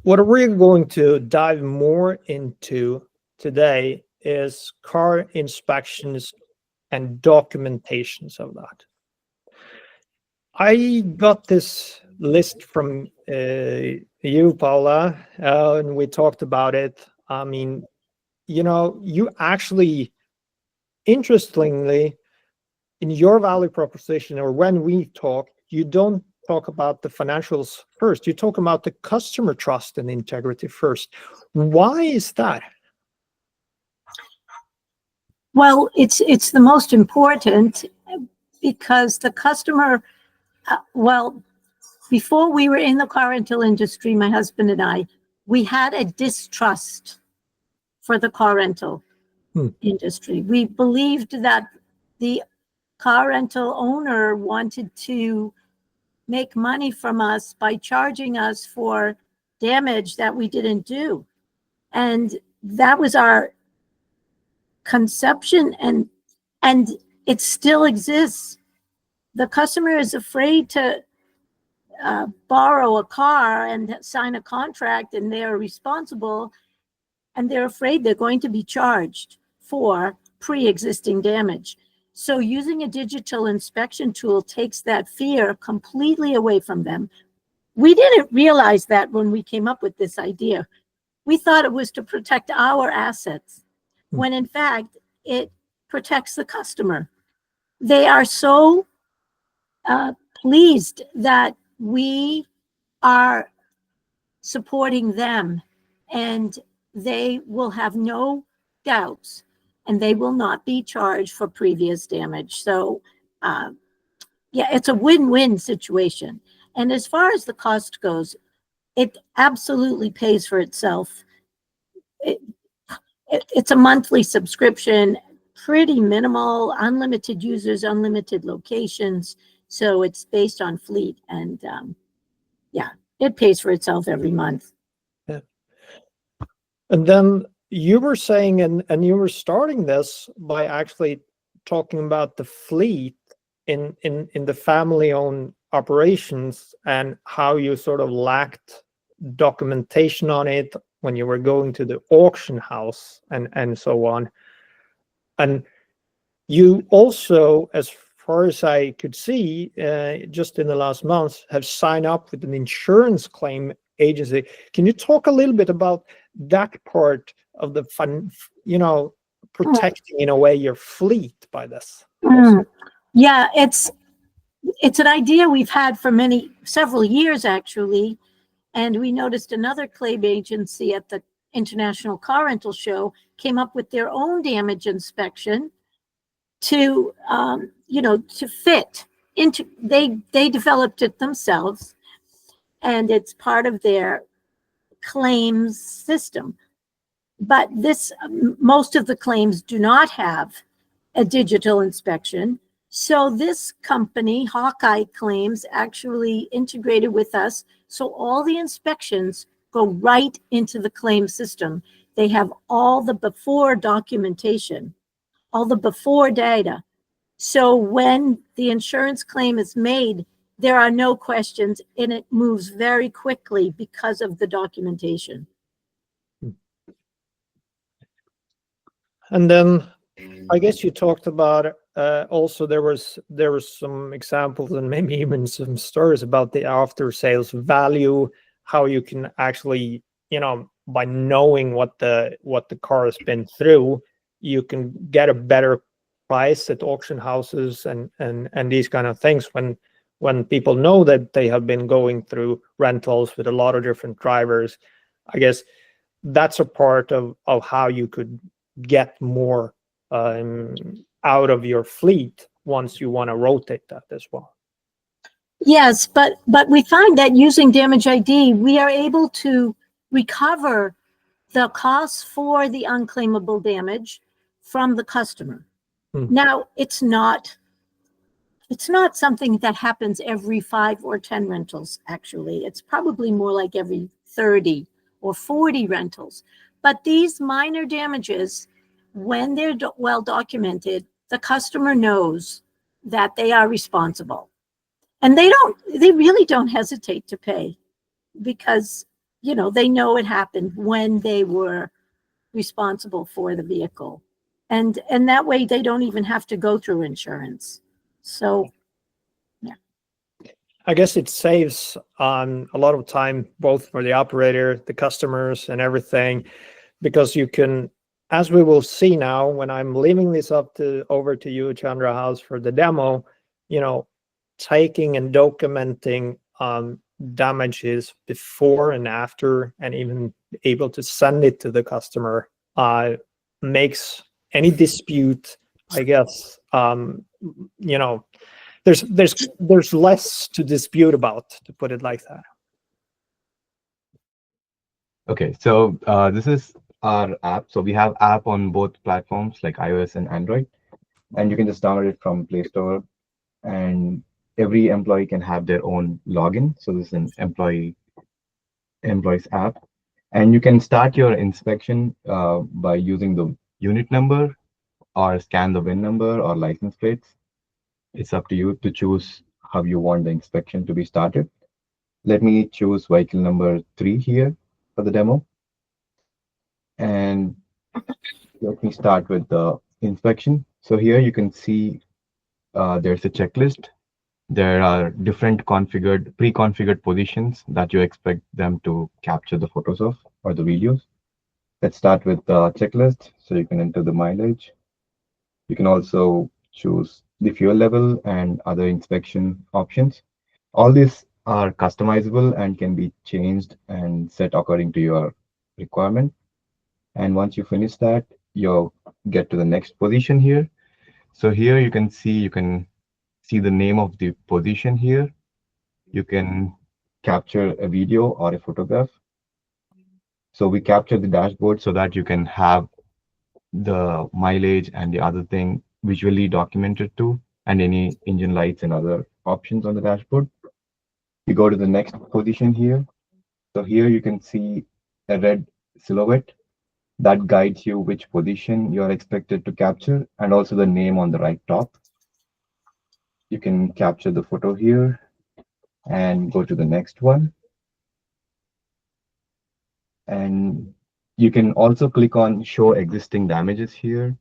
What we're going to dive more into today is car inspections and documentations of that. I got this list from you, Paula, and we talked about it. I mean, you actually, interestingly, in your value proposition, or when we talk, you don't talk about the financials first. You talk about the customer trust and integrity first. Why is that? Well, it's the most important because the customer, before we were in the car rental industry, my husband and I, we had a distrust for the car rental industry. We believed that the car rental owner wanted to make money from us by charging us for damage that we didn't do. And that was our conception, and it still exists. The customer is afraid to borrow a car and sign a contract, and they're responsible, and they're afraid they're going to be charged for pre-existing damage. So using a digital inspection tool takes that fear completely away from them. We didn't realize that when we came up with this idea. We thought it was to protect our assets, when in fact it protects the customer. They are so pleased that we are supporting them, and they will have no doubts, and they will not be charged for previous damage. So yeah, it's a win-win situation. And as far as the cost goes, it absolutely pays for itself. It's a monthly subscription, pretty minimal, unlimited users, unlimited locations. So it's based on fleet, and yeah, it pays for itself every month. Yeah. And then you were saying, and you were starting this by actually talking about the fleet in the family-owned operations, and how you sort of lacked documentation on it when you were going to the auction house and so on. And you also, as far as I could see, just in the last month, have signed up with an insurance claim agency. Can you talk a little bit about that part of the fun, protecting in a way your fleet by this? Yeah, it's an idea we've had for several years actually. And we noticed another claim agency at the International Car Rental Show came up with their own damage inspection to, to fit into, they developed it themselves, and it's part of their claims system. But most of the claims do not have a digital inspection. So this company, Hawkeye Claims, actually integrated with us. So all the inspections go right into the claim system. They have all the before documentation, all the before data. So when the insurance claim is made, there are no questions, and it moves very quickly because of the documentation. And then I guess you talked about also there was some examples and maybe even some stories about the after sales value, how you can actually, by knowing what the car has been through, you can get a better price at auction houses and these kind of things when people know that they have been going through rentals with a lot of different drivers. I guess that's a part of how you could get more out of your fleet once you want to rotate that as well. Yes, but we find that using Damage ID, we are able to recover the costs for the unclaimable damage from the customer. Now, it's not something that happens every 5 or 10 rentals, actually. It's probably more like every 30 or 40 rentals. But these minor damages, when they're well documented, the customer knows that they are responsible. And they really don't hesitate to pay, because they know it happened when they were responsible for the vehicle. And that way they don't even have to go through insurance. So I guess it saves on a lot of time, both for the operator, the customers, and everything, because you can, as we will see now, when I'm leaving this over to you, Chandra House, for the demo, taking and documenting damages before and after, and even able to send it to the customer makes any dispute, I guess, there's less to dispute about, to put it like that. Okay, so this is our app. So we have app on both platforms like iOS and Android, and you can just download it from Play Store. And every employee can have their own login. So this is an employees app, and you can start your inspection by using the unit number or scan the VIN number or license plates. It's up to you to choose how you want the inspection to be started. Let me choose vehicle number 3 here for the demo. And let me start with the inspection. So here you can see there's a checklist. There are different pre-configured positions that you expect them to capture the photos of or the videos. Let's start with the checklist. So you can enter the mileage. You can also choose the fuel level and other inspection options. All these are customizable and can be changed and set according to your requirement. And once you finish that, you'll get to the next position here. So here you can see the name of the position here. You can capture a video or a photograph. So we capture the dashboard so that you can have the mileage and the other thing visually documented too, and any engine lights and other options on the dashboard. You go to the next position here. So here you can see a red silhouette that guides you which position you are expected to capture, and also the name on the right top. You can capture the photo here and go to the next one. And you can also click on show existing damages here.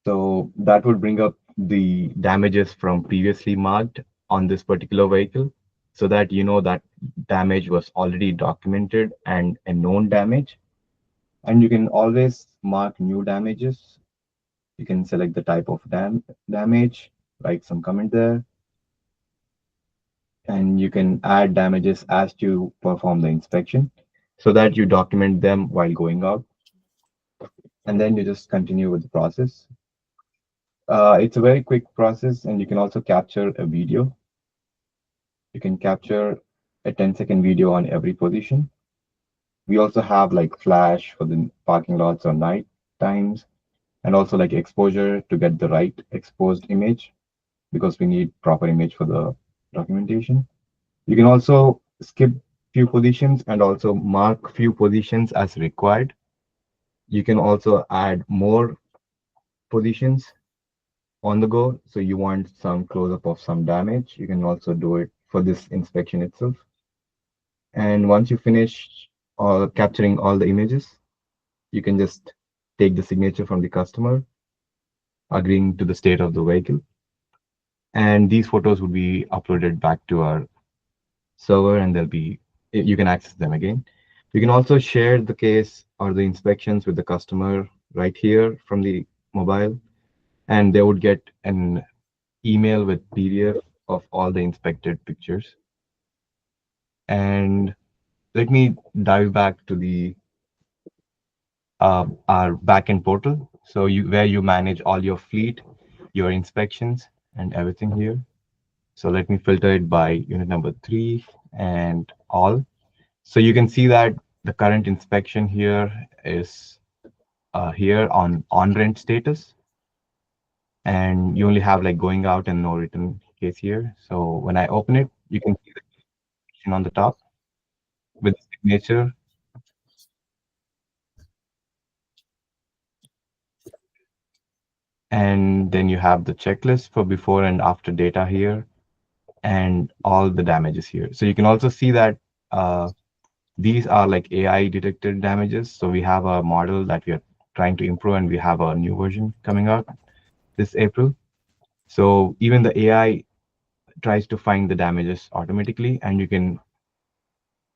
So that would bring up the damages from previously marked on this particular vehicle, so that you know that damage was already documented and a known damage. And you can always mark new damages. You can select the type of damage, write some comment there. And you can add damages as you perform the inspection so that you document them while going out. And then you just continue with the process. It's a very quick process, and you can also capture a video. You can capture a 10-second video on every position. We also have like flash for the parking lots or night times, and also like exposure to get the right exposed image, because we need proper image for the documentation. You can also skip few positions and also mark few positions as required. You can also add more positions on the go. So you want some close-up of some damage, you can also do it for this inspection itself. And once you finish capturing all the images, you can just take the signature from the customer, agreeing to the state of the vehicle. And these photos will be uploaded back to our server, and you can access them again. You can also share the case or the inspections with the customer right here from the mobile, and they would get an email with PDF of all the inspected pictures. And let me dive back to the our backend portal. So where you manage all your fleet, your inspections, and everything here. So let me filter it by unit number 3 and all. So you can see that the current inspection here is here on rent status. And you only have like going out and no return case here. So when I open it, you can see the information on the top with the signature. And then you have the checklist for before and after data here, and all the damages here. So you can also see that Uh, these are like AI detected damages. So we have a model that we are trying to improve, and we have a new version coming out this April. So even the AI tries to find the damages automatically, and you can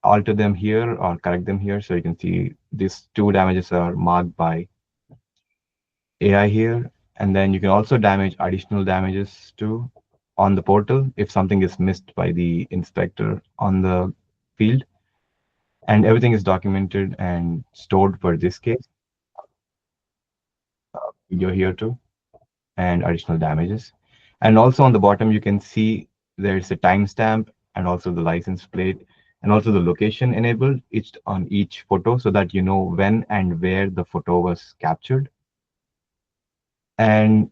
alter them here or correct them here. So you can see these two damages are marked by AI here. And then you can also damage additional damages too on the portal if something is missed by the inspector on the field. And everything is documented and stored for this case. Video here too, and additional damages. And also on the bottom, you can see there's a timestamp and also the license plate and also the location enabled each on each photo so that you know when and where the photo was captured. And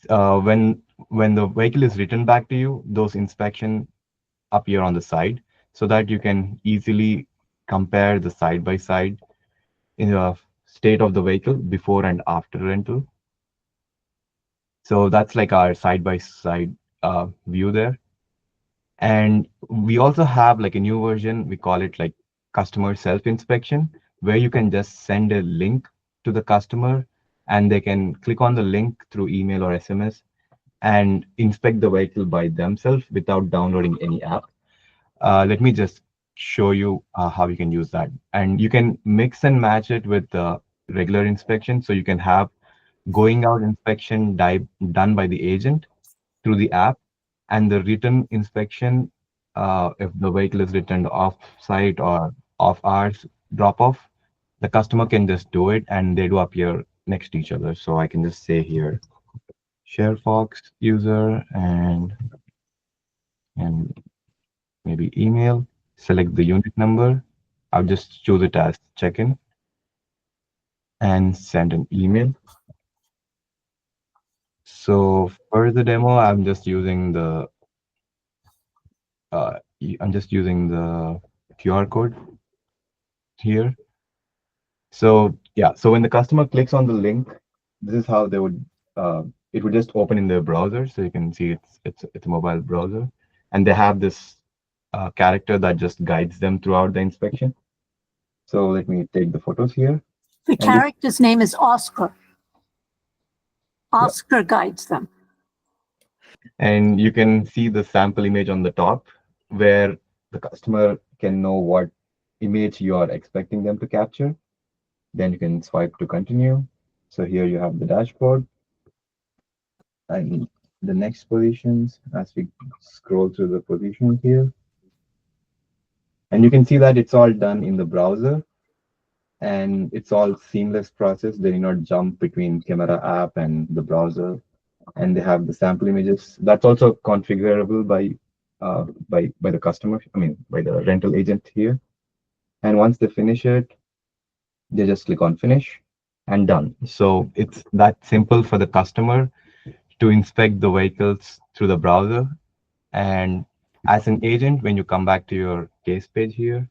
when the vehicle is returned back to you, those inspection appear on the side so that you can easily compare the side by side in the state of the vehicle before and after rental. So that's like our side by side view there. And we also have like a new version, we call it like customer self inspection, where you can just send a link to the customer and they can click on the link through email or SMS and inspect the vehicle by themselves without downloading any app. Let me just show you how you can use that. And you can mix and match it with the regular inspection. So you can have going out inspection done by the agent through the app, and the return inspection, if the vehicle is returned off site or off hours drop off, the customer can just do it and they do appear next to each other. So I can just say here, ShareFox user and maybe email, select the unit number. I'll just choose it as check-in and send an email. So for the demo, uh, I'm just using the QR code here. So yeah, so when the customer clicks on the link, this is how they would it would just open in their browser. So you can see it's a mobile browser, and they have this character that just guides them throughout the inspection. So let me take the photos here. The And character's name is Oscar. Yeah. Oscar guides them. And you can see the sample image on the top where the customer can know what image you are expecting them to capture. Then you can swipe to continue. So here you have the dashboard and the next positions as we scroll through the positions here. And you can see that it's all done in the browser and it's all seamless process. They do not jump between camera app and the browser. And they have the sample images. That's also configurable by the customer, I mean, by the rental agent here. And once they finish it, they just click on finish and done. So it's that simple for the customer to inspect the vehicles through the browser. And as an agent, when you come back to your case page here,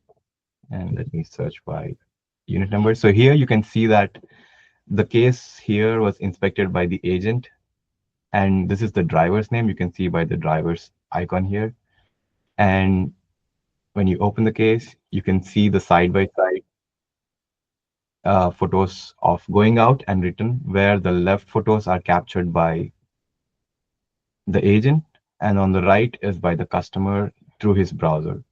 and let me search by unit number. So here you can see that the case here was inspected by the agent. And this is the driver's name. You can see by the driver's icon here. And when you open the case, you can see the side-by-side photos of going out and return, where the left photos are captured by the agent, and on the right is by the customer through his browser.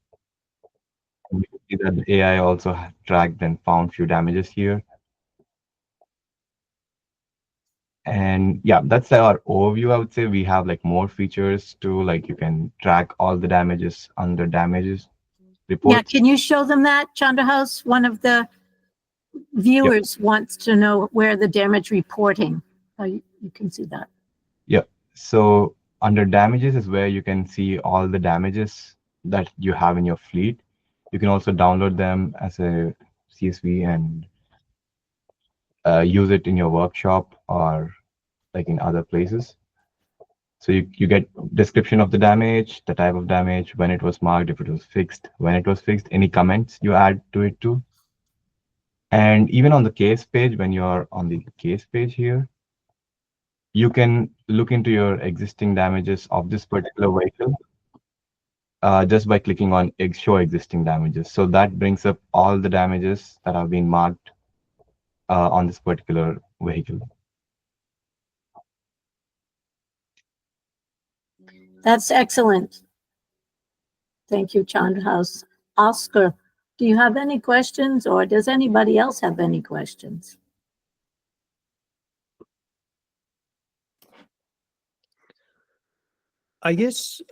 And you can see that the AI also tracked and found few damages here. And yeah, that's our overview. I would say we have like more features too, like you can track all the damages under damages report. Yeah, can you show them that, Chandrahouse? One of the viewers wants to know where the damage reporting. You can see that. Yeah. So under damages is where you can see all the damages that you have in your fleet. You can also download them as a CSV and use it in your workshop or like in other places. So you get description of the damage, the type of damage, when it was marked, if it was fixed, when it was fixed, any comments you add to it too. And even on the case page, when you're on the case page here, you can look into your existing damages of this particular vehicle. just by clicking on show existing damages. So that brings up all the damages that have been marked on this particular vehicle. That's excellent. Thank you, Chandrahouse. Oscar, do you have any questions, or does anybody else have any questions? I guess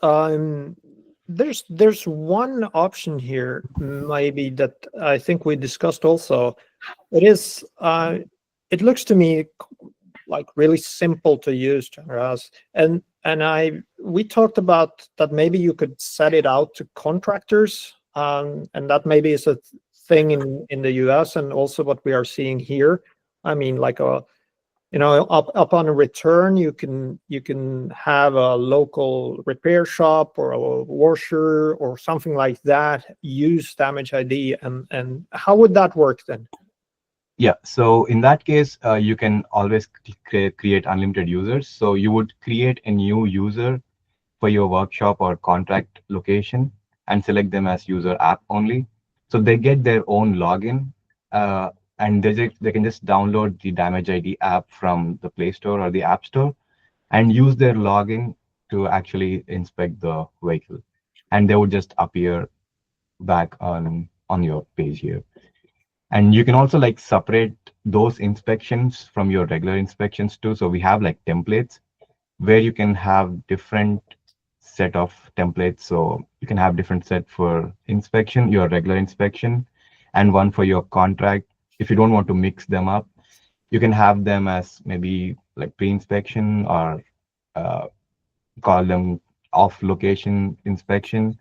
there's one option here, maybe, that I think we discussed also. It looks to me like really simple to use, Chandras. And we talked about that maybe you could set it out to contractors, and that maybe is a thing in the US, and also what we are seeing here. I mean, like upon a return, you can have a local repair shop or a washer or something like that use Damage ID, and how would that work then? Yeah, so in that case, you can always create unlimited users. So you would create a new user for your workshop or contract location and select them as user app only. So they get their own login, and they can just download the Damage ID app from the Play Store or the App Store and use their login to actually inspect the vehicle. And they would just appear back on your page here. And you can also like separate those inspections from your regular inspections too. So we have like templates where you can have different set of templates. So you can have different set for inspection, your regular inspection, and one for your contract. If you don't want to mix them up, you can have them as maybe like pre-inspection, or call them off location inspection,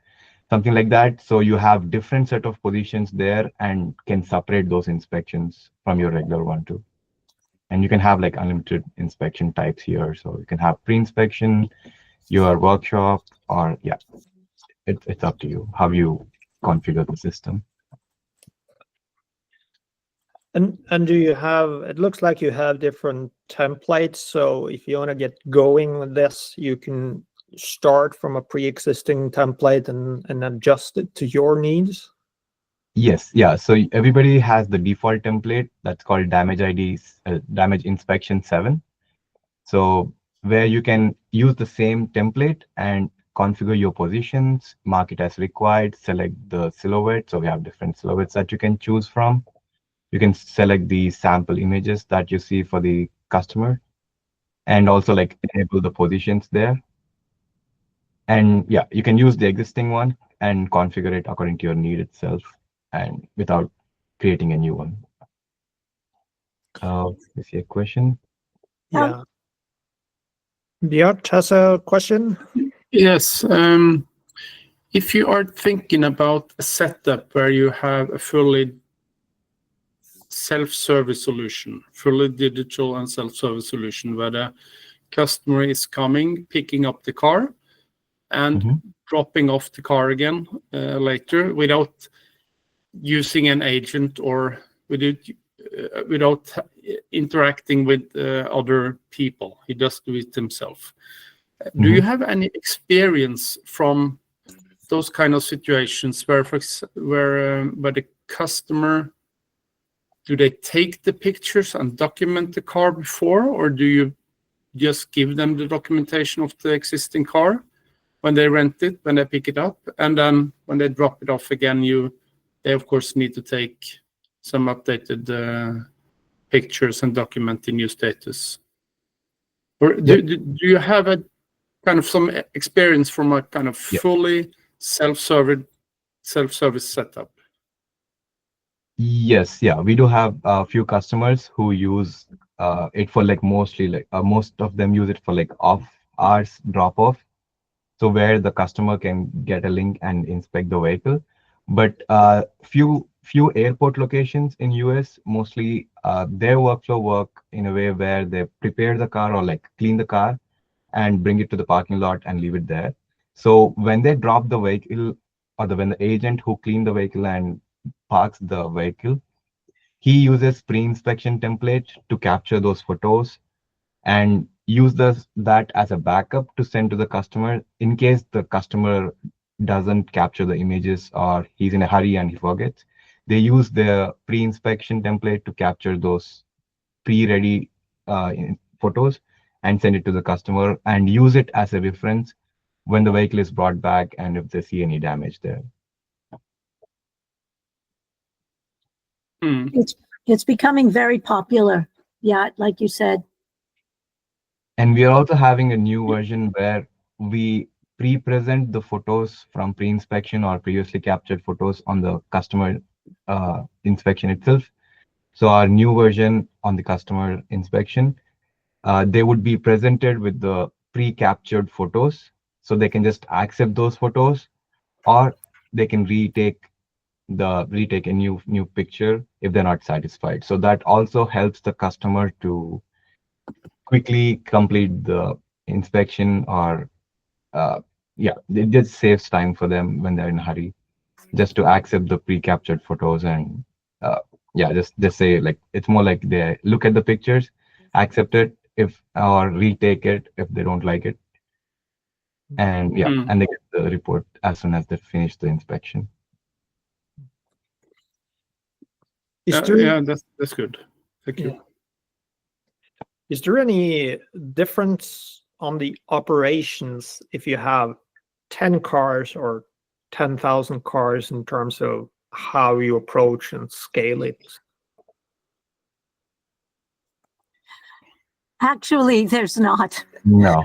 something like that. So you have different set of positions there and can separate those inspections from your regular one too. And you can have like unlimited inspection types here. So you can have pre-inspection, your workshop, or yeah, it's up to you how you configure the system. And do you have, it looks like you have different templates. So if you want to get going with this, you can start from a pre-existing template and adjust it to your needs? Yes, yeah. So everybody has the default template that's called Damage ID, Damage Inspection 7. So where you can use the same template and configure your positions, mark it as required, select the silhouette. So we have different silhouettes that you can choose from. You can select the sample images that you see for the customer, and also like enable the positions there. And yeah, you can use the existing one and configure it according to your need itself, and without creating a new one. Is there a question? Yeah. Bjart has a question. Yes. If you are thinking about a setup where you have a fully self-service solution, fully digital and self-service solution, where the customer is coming, picking up the car, and dropping off the car again later, without using an agent or without interacting with other people. He just do it himself. Do you have any experience from those kind of situations where the customer, do they take the pictures and document the car before, or do you just give them the documentation of the existing car when they rent it, when they pick it up, and then when they drop it off again, they of course need to take some updated pictures and document the new status? Or do you have a kind of some experience from a kind of fully self-service setup? Yes, yeah, we do have a few customers who use it for like mostly like most of them use it for like off hours drop off. So where the customer can get a link and inspect the vehicle. But few airport locations in US, mostly their workflow work in a way where they prepare the car or like clean the car and bring it to the parking lot and leave it there. So when they drop the vehicle, or when the agent who cleaned the vehicle and parks the vehicle, he uses pre-inspection template to capture those photos and use that as a backup to send to the customer in case the customer doesn't capture the images or he's in a hurry and he forgets, they use the pre-inspection template to capture those pre-ready photos and send it to the customer and use it as a reference when the vehicle is brought back and if they see any damage there. It's becoming very popular. Yeah, like you said. And we are also having a new version where we pre-present the photos from pre-inspection or previously captured photos on the customer inspection itself. So our new version on the customer inspection, they would be presented with the pre-captured photos. So they can just accept those photos, or they can retake a new picture if they're not satisfied. So that also helps the customer to quickly complete the inspection, or yeah, it just saves time for them when they're in a hurry, just to accept the pre-captured photos. And yeah, just say, like, it's more like they look at the pictures, accept it or retake it if they don't like it, and yeah, and they get the report as soon as they finish the inspection. Yeah, that's good. Thank you. Is there any difference on the operations if you have 10 cars or 10,000 cars in terms of how you approach and scale it? Actually, there's not. No.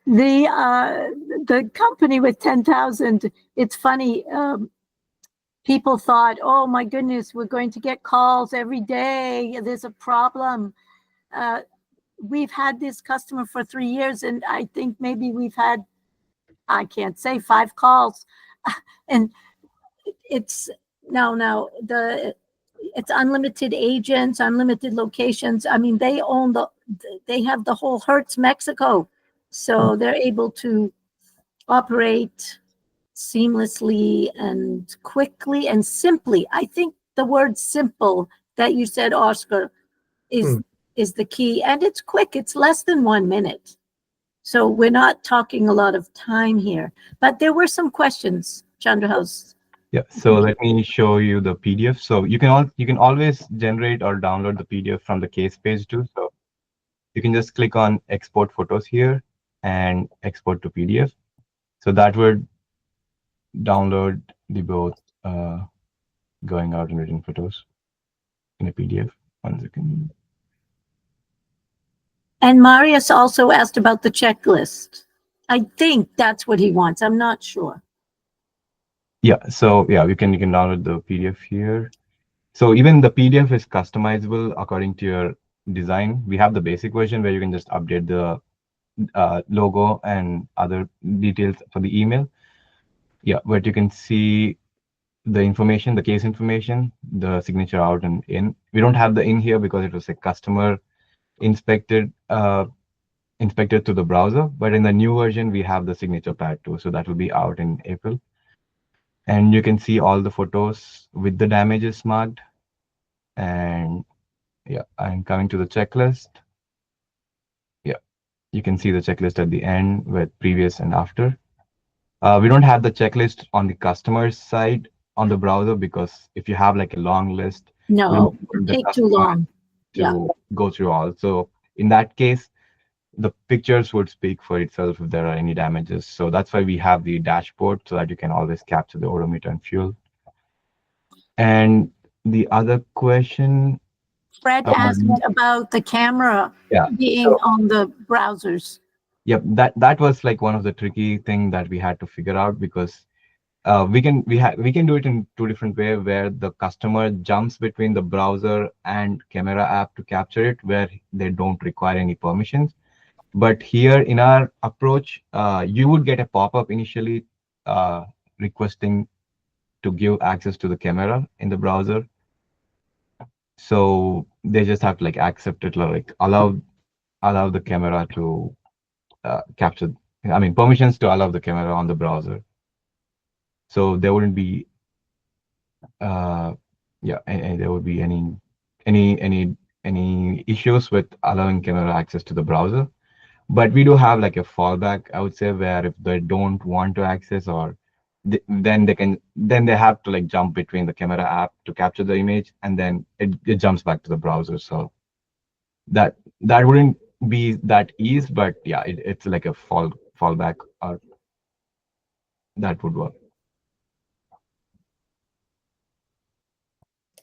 The company with 10,000, it's funny. People thought, oh my goodness, we're going to get calls every day. There's a problem. We've had this customer for 3 years, and I think maybe we've had, I can't say, 5 calls. And it's it's unlimited agents, unlimited locations. I mean, they have the whole Hertz Mexico. So they're able to operate seamlessly and quickly and simply. I think the word simple that you said, Oscar, is the key. And it's quick. It's less than 1 minute. So we're not talking a lot of time here. But there were some questions, Chandrahouse. Yeah, so let me show you the PDF. So you can always generate or download the PDF from the case page too. So you can just click on export photos here and export to PDF. So that would download the both going out and written photos in a PDF. 1 second. And Marius also asked about the checklist. I think that's what he wants. I'm not sure. Yeah, so yeah, you can download the PDF here. So even the PDF is customizable according to your design. We have the basic version where you can just update the logo and other details for the email. Yeah, but you can see the information, the case information, the signature out and in. We don't have the in here because it was a customer inspected to the browser, but in the new version we have the signature pad too, so that will be out in April. And you can see all the photos with the damages marked. And yeah, I'm coming to the checklist. Yeah, you can see the checklist at the end with previous and after. We don't have the checklist on the customer's side on the browser, because if you have like a long list, No, it'll take too long to go through all. So in that case, the pictures would speak for itself if there are any damages. So that's why we have the dashboard, so that you can always capture the odometer and fuel. And the other question, Fred asked about the camera being on the browsers. Yep, that was like one of the tricky thing that we had to figure out, because we can do it in 2 different ways, where the customer jumps between the browser and camera app to capture it, where they don't require any permissions. But here in our approach, you would get a pop-up initially requesting to give access to the camera in the browser. So they just have to like accept it, like allow the camera to capture, I mean, permissions to allow the camera on the browser. So there wouldn't be and there would be any issues with allowing camera access to the browser. But we do have like a fallback, I would say, where if they don't want to access or then they have to like jump between the camera app to capture the image, and then it jumps back to the browser. So that wouldn't be that easy, but yeah, it's like a fallback, or that would work.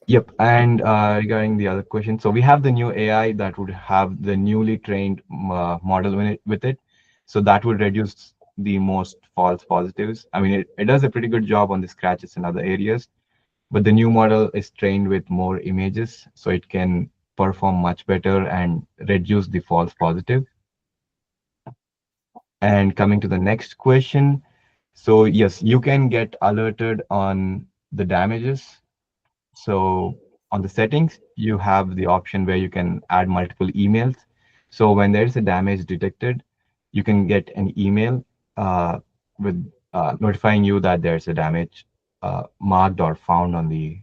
Yep. And regarding the other question, so we have the new AI that would have the newly trained model with it. So that would reduce the most false positives. I mean, it does a pretty good job on the scratches and other areas, but the new model is trained with more images, so it can perform much better and reduce the false positive. And coming to the next question, so yes, you can get alerted on the damages. So on the settings, you have the option where you can add multiple emails. So when there's a damage detected, you can get an email with notifying you that there's a damage marked or found on the.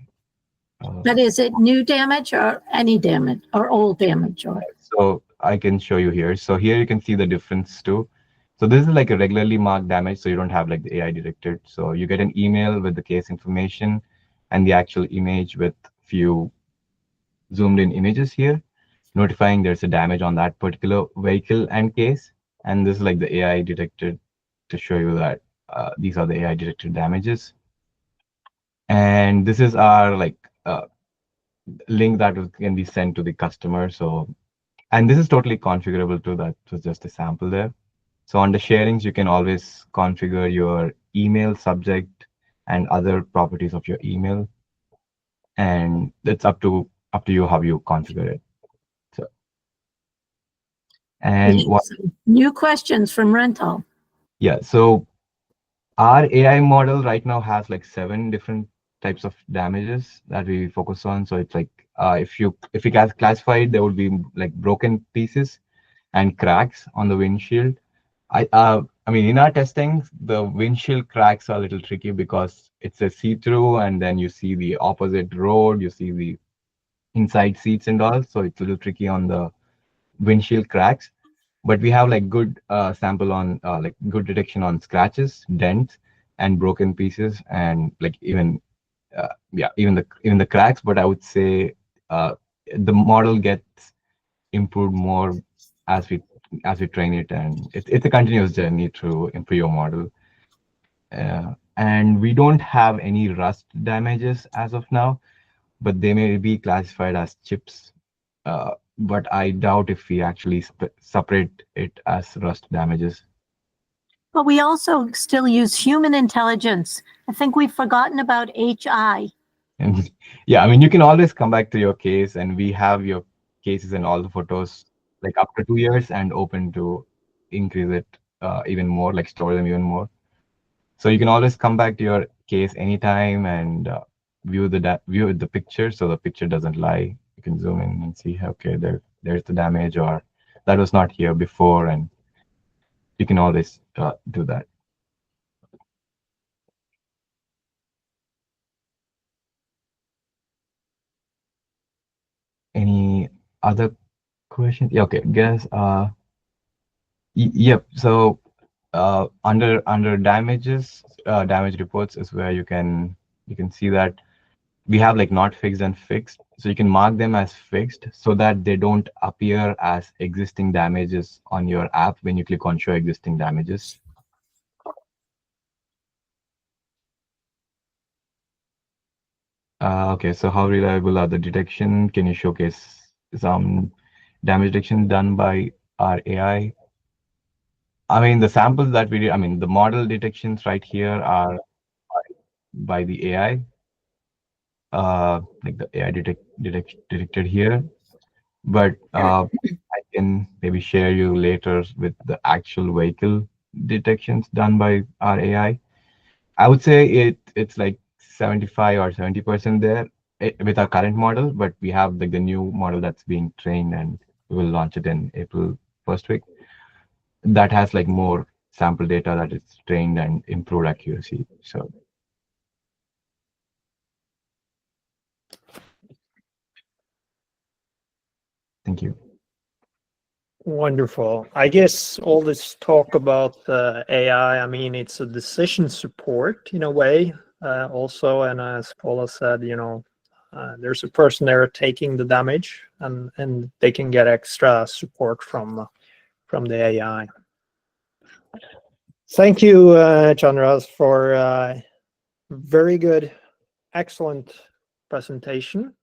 But is it new damage or any damage or old damage? Or So I can show you here. So here you can see the difference too. So this is like a regularly marked damage, so you don't have like the AI detected. So you get an email with the case information and the actual image with few zoomed in images here, notifying there's a damage on that particular vehicle and case. And this is like the AI detected to show you that these are the AI detected damages. And this is our like link that can be sent to the customer. So, and this is totally configurable too. That was just a sample there. So on the sharings, you can always configure your email subject and other properties of your email. And it's up to you how you configure it. So, and what new questions from Rental. Yeah, so our AI model right now has like 7 different types of damages that we focus on. So it's like if you classify it, there would be like broken pieces and cracks on the windshield. I mean, in our testing, the windshield cracks are a little tricky because it's a see-through, and then you see the opposite road, you see the inside seats and all. So it's a little tricky on the windshield cracks. But we have like good sample on like good detection on scratches, dents, and broken pieces, and like even yeah, even the cracks. But I would say the model gets improved more as we train it, and it's a continuous journey to improve your model. And we don't have any rust damages as of now, but they may be classified as chips. But I doubt if we actually separate it as rust damages. But we also still use human intelligence. I think we've forgotten about HI. And yeah, I mean, you can always come back to your case, and we have your cases and all the photos like up to 2 years and open to increase it even more, like store them even more. So you can always come back to your case anytime and view the picture, so the picture doesn't lie. You can zoom in and see, okay, there's the damage, or that was not here before, and you can always do that. Any other questions? Yeah, okay, guess. Yep. So under damages, damage reports is where you can see that we have like not fixed and fixed. So you can mark them as fixed so that they don't appear as existing damages on your app when you click on show existing damages. Okay, so how reliable are the detection? Can you showcase some damage detection done by our AI? I mean, the samples that we did, I mean, the model detections right here are by the AI, like the AI detected here. But I can maybe share you later with the actual vehicle detections done by our AI. I would say it's like 75 or 70% there with our current model, but we have like the new model that's being trained, and we will launch it in April first week. That has like more sample data that is trained and improved accuracy. So thank you. Wonderful. I guess all this talk about AI, I mean, it's a decision support in a way, also. And as Paula said, there's a person there taking the damage, and they can get extra support from the AI. Thank you, Chandras, for very good, excellent presentation.